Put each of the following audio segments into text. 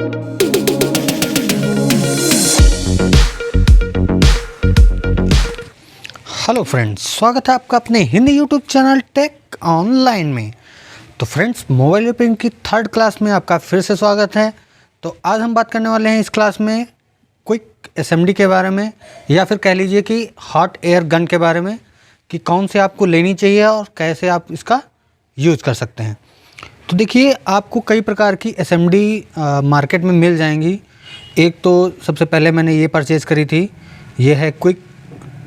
Hello friends, स्वागत है आपका अपने Hindi YouTube channel tech online में। तो फ्रेंड्स, मोबाइल रिपेयरिंग की 3rd क्लास में आपका फिर से स्वागत है। तो आज हम बात करने वाले हैं इस क्लास में क्विक एसएमडी के बारे में, या फिर कह लीजिए कि हॉट एयर गन के बारे में, कि कौन से आपको लेनी चाहिए और कैसे आप इसका यूज़ कर सकते हैं। तो देखिए, आपको कई प्रकार की एसएमडी मार्केट में मिल जाएंगी। एक तो सबसे पहले मैंने ये परचेज़ करी थी, ये है क्विक।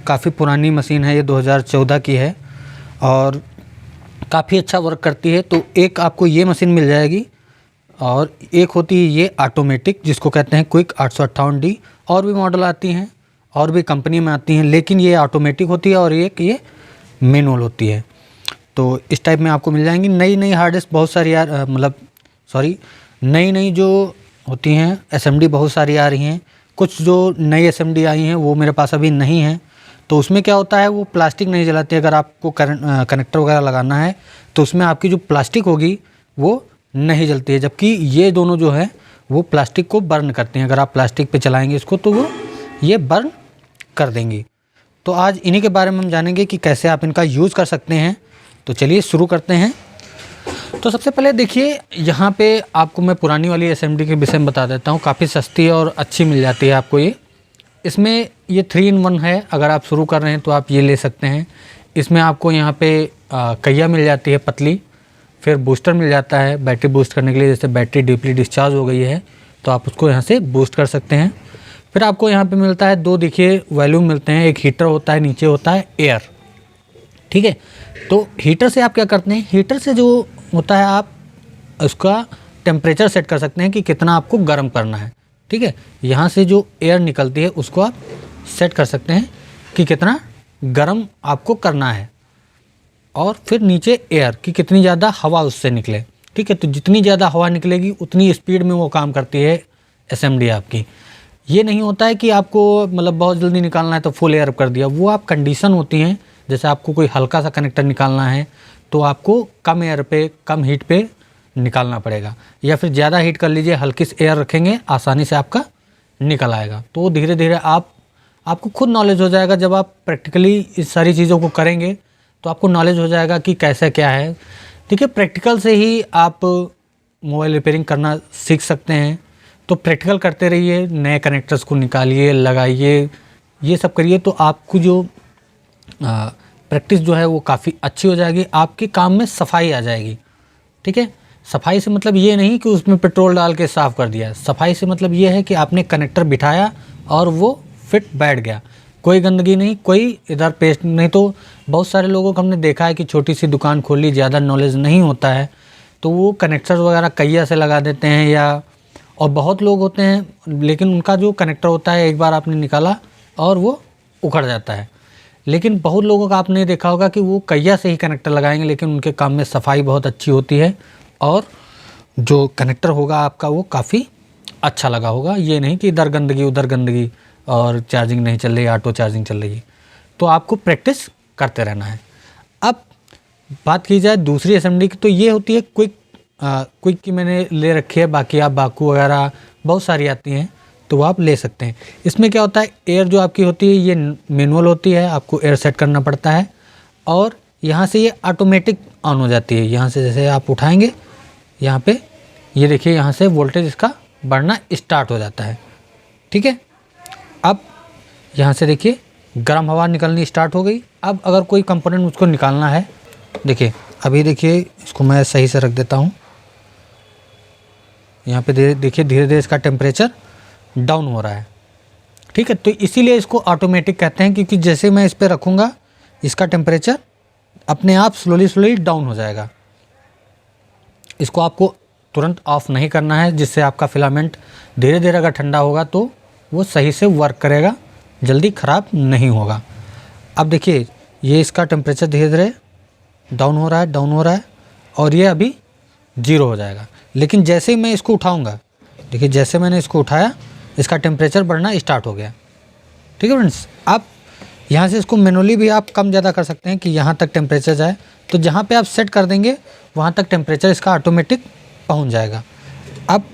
काफ़ी पुरानी मशीन है, ये 2014 की है और काफ़ी अच्छा वर्क करती है। तो एक आपको ये मशीन मिल जाएगी और एक होती है ये ऑटोमेटिक, जिसको कहते हैं क्विक 858D। और भी मॉडल आती हैं और भी कंपनी में आती हैं, लेकिन ये ऑटोमेटिक होती है और एक ये मैनुअल होती है। तो इस टाइप में आपको मिल जाएंगी। नई हार्ड डिस्क बहुत सारी नई जो होती हैं एसएमडी बहुत सारी आ रही हैं। कुछ जो नई एसएमडी आई हैं वो मेरे पास अभी नहीं है। तो उसमें क्या होता है, वो प्लास्टिक नहीं जलाती। अगर आपको कनेक्टर वगैरह लगाना है तो उसमें आपकी जो प्लास्टिक होगी वो नहीं जलती है, जबकि ये दोनों जो है वो प्लास्टिक को बर्न करती हैं। अगर आप प्लास्टिक पे चलाएंगे इसको तो वो ये बर्न कर देंगी। तो आज इन्हीं के बारे में हम जानेंगे कि कैसे आप इनका यूज़ कर सकते हैं। तो चलिए शुरू करते हैं। तो सबसे पहले देखिए, यहाँ पे आपको मैं पुरानी वाली एसएमडी के विषय में बता देता हूँ। काफ़ी सस्ती और अच्छी मिल जाती है आपको ये। इसमें ये 3-in-1 है। अगर आप शुरू कर रहे हैं तो आप ये ले सकते हैं। इसमें आपको यहाँ पे कहिया मिल जाती है पतली, फिर बूस्टर मिल जाता है बैटरी बूस्ट करने के लिए। जैसे बैटरी डीपली डिस्चार्ज हो गई है तो आप उसको यहाँ से बूस्ट कर सकते हैं। फिर आपको यहाँ पे मिलता है 2 देखिए वॉल्यूम मिलते हैं। एक हीटर होता है, नीचे होता है एयर, ठीक है। तो हीटर से आप क्या करते हैं, हीटर से जो होता है आप उसका टेम्परेचर सेट कर सकते हैं कि कितना आपको गर्म करना है, ठीक है। यहाँ से जो एयर निकलती है उसको आप सेट कर सकते हैं कि कितना गर्म आपको करना है, और फिर नीचे एयर कि कितनी ज़्यादा हवा उससे निकले, ठीक है। तो जितनी ज़्यादा हवा निकलेगी उतनी स्पीड में वो काम करती है एसएमडी आपकी। ये नहीं होता है कि आपको बहुत जल्दी निकालना है तो फुल एयर कर दिया। वो आप कंडीशन होती हैं। जैसे आपको कोई हल्का सा कनेक्टर निकालना है तो आपको कम एयर पे, कम हीट पे निकालना पड़ेगा, या फिर ज़्यादा हीट कर लीजिए, हल्की सी एयर रखेंगे, आसानी से आपका निकल आएगा। तो धीरे धीरे आपको खुद नॉलेज हो जाएगा। जब आप प्रैक्टिकली इस सारी चीज़ों को करेंगे तो आपको नॉलेज हो जाएगा कि कैसे क्या है। देखिए, प्रैक्टिकल से ही आप मोबाइल रिपेयरिंग करना सीख सकते हैं। तो प्रैक्टिकल करते रहिए, नए कनेक्टर्स को निकालिए, लगाइए, ये सब करिए, तो आपको जो प्रैक्टिस जो है वो काफ़ी अच्छी हो जाएगी। आपके काम में सफाई आ जाएगी, ठीक है। सफाई से मतलब ये नहीं कि उसमें पेट्रोल डाल के साफ़ कर दिया। सफाई से मतलब ये है कि आपने कनेक्टर बिठाया और वो फिट बैठ गया, कोई गंदगी नहीं, कोई इधर पेस्ट नहीं। तो बहुत सारे लोगों को हमने देखा है कि छोटी सी दुकान खोली, ज़्यादा नॉलेज नहीं होता है तो वो कनेक्टर वगैरह कहिया से लगा देते हैं, या और बहुत लोग होते हैं लेकिन उनका जो कनेक्टर होता है एक बार आपने निकाला और वो उखड़ जाता है। लेकिन बहुत लोगों का आपने देखा होगा कि वो कहिया से ही कनेक्टर लगाएंगे, लेकिन उनके काम में सफाई बहुत अच्छी होती है और जो कनेक्टर होगा आपका वो काफ़ी अच्छा लगा होगा। ये नहीं कि इधर गंदगी उधर गंदगी और चार्जिंग नहीं चल रही, ऑटो चार्जिंग चल रही। तो आपको प्रैक्टिस करते रहना है। अब बात की जाए दूसरी एसएमडी की, तो ये होती है क्विक की मैंने ले रखी है। बाकी आप बाकू वगैरह बहुत सारी आती हैं तो वो आप ले सकते हैं। इसमें क्या होता है, एयर जो आपकी होती है ये मैनुअल होती है, आपको एयर सेट करना पड़ता है और यहाँ से ये ऑटोमेटिक ऑन हो जाती है। यहाँ से जैसे आप उठाएंगे, यहाँ पे ये देखिए, यहाँ से वोल्टेज इसका बढ़ना स्टार्ट हो जाता है, ठीक है। अब यहाँ से देखिए गर्म हवा निकलनी स्टार्ट हो गई। अब अगर कोई कंपोनेंट मुझको निकालना है, देखिए अभी देखिए इसको मैं सही से रख देता हूँ। यहाँ पे देखिए धीरे धीरे इसका टेम्परेचर डाउन हो रहा है, ठीक है। तो इसीलिए इसको ऑटोमेटिक कहते हैं, क्योंकि जैसे मैं इस पर रखूँगा इसका टेम्परेचर अपने आप स्लोली डाउन हो जाएगा। इसको आपको तुरंत ऑफ नहीं करना है, जिससे आपका फिलामेंट धीरे धीरे अगर ठंडा होगा तो वो सही से वर्क करेगा, जल्दी ख़राब नहीं होगा। अब देखिए ये इसका टेम्परेचर धीरे धीरे डाउन हो रहा है और ये अभी 0 हो जाएगा। लेकिन जैसे ही मैं इसको उठाऊंगा, देखिए जैसे मैंने इसको उठाया इसका टेम्परेचर बढ़ना स्टार्ट हो गया, ठीक है फ्रेंड्स। अब यहाँ से इसको मैनुअली भी आप कम ज़्यादा कर सकते हैं कि यहाँ तक टेम्परेचर जाए। तो जहाँ पे आप सेट कर देंगे वहाँ तक टेम्परेचर इसका ऑटोमेटिक पहुँच जाएगा। अब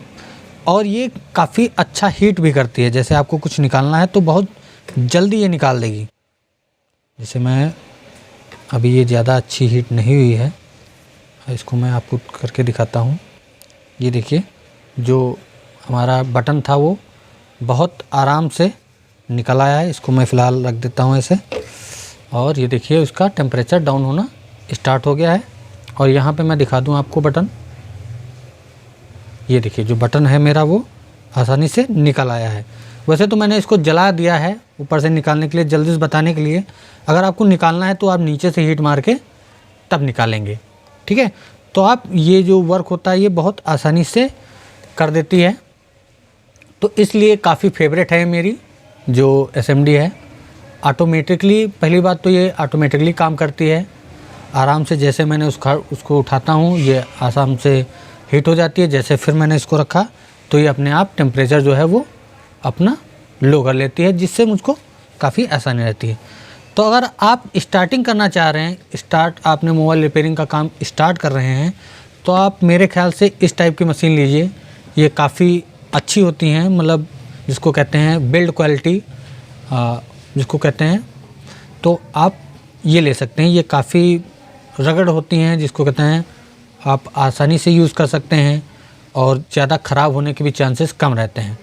और ये काफ़ी अच्छा हीट भी करती है। जैसे आपको कुछ निकालना है तो बहुत जल्दी ये निकाल देगी। जैसे मैं अभी ये ज़्यादा अच्छी हीट नहीं हुई है, इसको मैं आपको करके दिखाता हूँ। ये देखिए, जो हमारा बटन था वो बहुत आराम से निकल आया है। इसको मैं फ़िलहाल रख देता हूँ ऐसे, और ये देखिए उसका टेम्परेचर डाउन होना स्टार्ट हो गया है। और यहाँ पे मैं दिखा दूँ आपको बटन, ये देखिए जो बटन है मेरा वो आसानी से निकल आया है। वैसे तो मैंने इसको जला दिया है ऊपर से निकालने के लिए, जल्दी से बताने के लिए। अगर आपको निकालना है तो आप नीचे से हीट मार के तब निकालेंगे, ठीक है। तो आप ये जो वर्क होता है ये बहुत आसानी से कर देती है, तो इसलिए काफ़ी फेवरेट है मेरी जो SMD है। ऑटोमेटिकली, पहली बात तो ये ऑटोमेटिकली काम करती है आराम से। जैसे मैंने उसको उठाता हूँ ये आराम से हीट हो जाती है। जैसे फिर मैंने इसको रखा तो ये अपने आप टेम्परेचर जो है वो अपना लो कर लेती है, जिससे मुझको काफ़ी आसानी रहती है। तो अगर आप स्टार्टिंग करना चाह रहे हैं, आपने मोबाइल रिपेयरिंग का काम स्टार्ट कर रहे हैं, तो आप मेरे ख्याल से इस टाइप की मशीन लीजिए। ये काफ़ी अच्छी होती हैं, मतलब जिसको कहते हैं बिल्ड क्वालिटी जिसको कहते हैं, तो आप ये ले सकते हैं। ये काफ़ी रगड़ होती हैं, जिसको कहते हैं आप आसानी से यूज़ कर सकते हैं, और ज़्यादा ख़राब होने के भी चांसेस कम रहते हैं,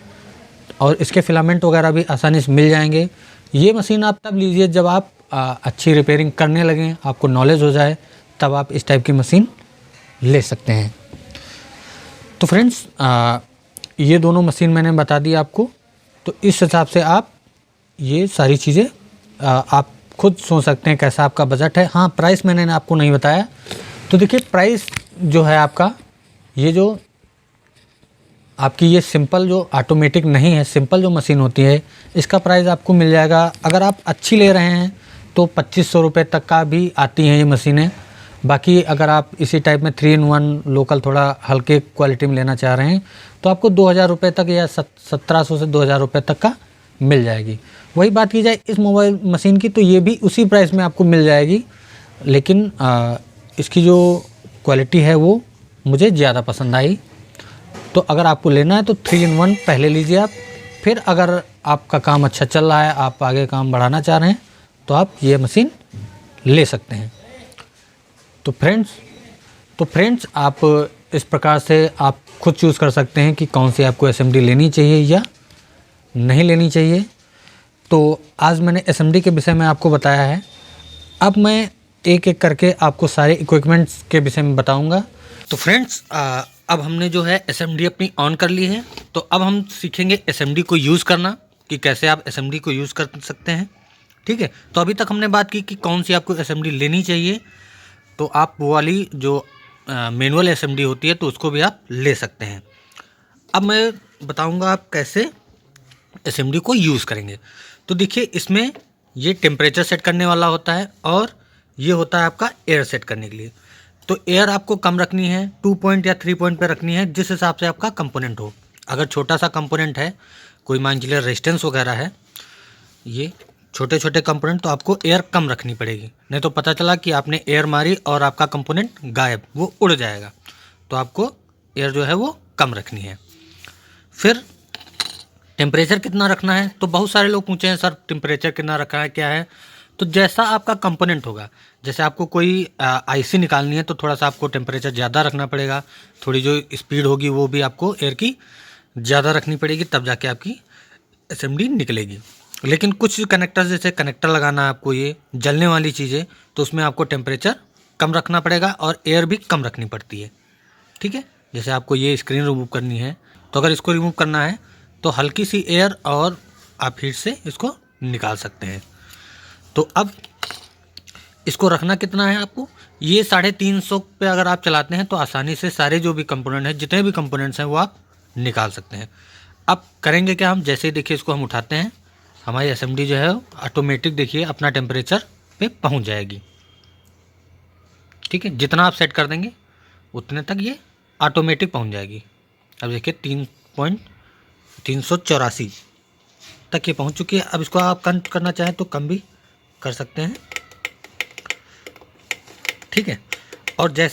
और इसके फिलामेंट वगैरह भी आसानी से मिल जाएंगे। ये मशीन आप तब लीजिए जब आप अच्छी रिपेयरिंग करने लगें, आपको नॉलेज हो जाए, तब आप इस टाइप की मशीन ले सकते हैं। तो फ्रेंड्स, ये दोनों मशीन मैंने बता दी आपको, तो इस हिसाब से आप ये सारी चीज़ें आप खुद सोच सकते हैं कैसा आपका बजट है। हाँ, प्राइस मैंने आपको नहीं बताया, तो देखिए प्राइस जो है आपका, ये जो आपकी ये सिंपल जो ऑटोमेटिक नहीं है, सिंपल जो मशीन होती है, इसका प्राइस आपको मिल जाएगा। अगर आप अच्छी ले रहे हैं तो 2500 रुपये तक का भी आती हैं ये मशीनें। बाकी अगर आप इसी टाइप में 3-in-1 लोकल थोड़ा हल्के क्वालिटी में लेना चाह रहे हैं तो आपको 2000 रुपये तक या 1700 से 2000 रुपये तक का मिल जाएगी। वही बात की जाए इस मोबाइल मशीन की, तो ये भी उसी प्राइस में आपको मिल जाएगी, लेकिन इसकी जो क्वालिटी है वो मुझे ज़्यादा पसंद आई। तो अगर आपको लेना है तो 3-in-1 पहले लीजिए आप, फिर अगर आपका काम अच्छा चल रहा है, आप आगे काम बढ़ाना चाह रहे हैं, तो आप ये मशीन ले सकते हैं। तो फ्रेंड्स आप इस प्रकार से आप खुद चूज़ कर सकते हैं कि कौन सी आपको SMD लेनी चाहिए या नहीं लेनी चाहिए। तो आज मैंने SMD के विषय में आपको बताया है। अब मैं एक एक करके आपको सारे इक्विपमेंट्स के विषय में बताऊंगा। तो फ्रेंड्स, अब हमने जो है SMD अपनी ऑन कर ली है, तो अब हम सीखेंगे SMD को यूज़ करना, कि कैसे आप SMD को यूज़ कर सकते हैं, ठीक है। तो अभी तक हमने बात की कि कौन सी आपको SMD लेनी चाहिए, तो आप वो वाली जो मैनुअल SMD होती है तो उसको भी आप ले सकते हैं। अब मैं बताऊंगा आप कैसे SMD को यूज़ करेंगे। तो देखिए, इसमें ये टेम्परेचर सेट करने वाला होता है, और ये होता है आपका एयर सेट करने के लिए। तो एयर आपको कम रखनी है, 2 पॉइंट या 3 पॉइंट पे रखनी है, जिस हिसाब से आपका कंपोनेंट हो। अगर छोटा सा कंपोनेंट है, कोई मान लीजिए रेजिस्टेंस वगैरह है, ये छोटे छोटे कंपोनेंट, तो आपको एयर कम रखनी पड़ेगी, नहीं तो पता चला कि आपने एयर मारी और आपका कंपोनेंट गायब, वो उड़ जाएगा। तो आपको एयर जो है वो कम रखनी है। फिर टेम्परेचर कितना रखना है, तो बहुत सारे लोग पूछे हैं सर टेम्परेचर कितना रखा है, क्या है। तो जैसा आपका कंपोनेंट होगा, जैसे आपको कोई IC निकालनी है तो थोड़ा सा आपको टेम्परेचर ज़्यादा रखना पड़ेगा, थोड़ी जो स्पीड होगी वो भी आपको एयर की ज़्यादा रखनी पड़ेगी, तब जाके आपकी SMD निकलेगी। लेकिन कुछ कनेक्टर, जैसे कनेक्टर लगाना है आपको, ये जलने वाली चीज़ें, तो उसमें आपको टेम्परेचर कम रखना पड़ेगा और एयर भी कम रखनी पड़ती है, ठीक है। जैसे आपको ये स्क्रीन रिमूव करनी है, तो अगर इसको रिमूव करना है तो हल्की सी एयर और आप हीट से इसको निकाल सकते हैं। तो अब इसको रखना कितना है आपको, ये 350 पे अगर आप चलाते हैं तो आसानी से सारे जो भी कंपोनेंट हैं, जितने भी कंपोनेंट्स हैं, वो आप निकाल सकते हैं। अब करेंगे क्या हम, जैसे ही देखिए इसको हम उठाते हैं, हमारी SMD जो है ऑटोमेटिक देखिए अपना टेम्परेचर पे पहुंच जाएगी, ठीक है। जितना आप सेट कर देंगे उतने तक ये ऑटोमेटिक पहुंच जाएगी। अब देखिए 3.384 तक ये पहुंच चुकी है। अब इसको आप कम करना चाहें तो कम भी कर सकते हैं, ठीक है। और जैसे